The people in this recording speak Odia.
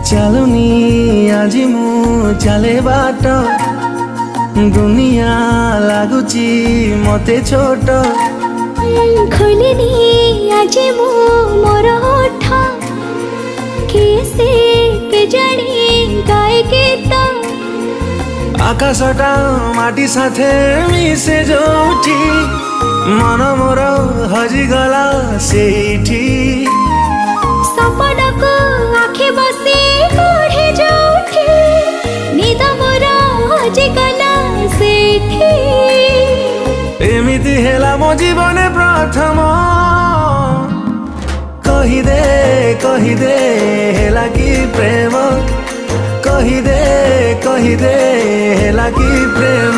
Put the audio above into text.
ଚାଲୁନି ଆଜି ମୁଁ ଚାଲେ ବାଟ, ଦୁନିଆ ଲାଗୁଛି ମତେ ଛୋଟ। ଖୋଲିନି ଆଜି ମୁଁ ମୋର ଓଠ, କିଏ ସେ କେଜାଣି ଗାଏ ଗୀତ। ଆକାଶଟା ମାଟି ସାଥେ ମିଶେ ଯୋଉଠି, ମନ ମୋର ହଜିଗଲା ସେଇଠି। ସପନକୁ ଆଖି ବସି ପଢ଼େ ଯୋଉଠି, ନିଦ ମୋର ହଜିଗଲା ସେଇଠି। ଏମିତି ହେଲା ମୋ ଜୀବନେ ପ୍ରଥମ, କହିଦେ ହେଲା କି ପ୍ରେମ, କହିଦେ ହେଲା କି ପ୍ରେମ।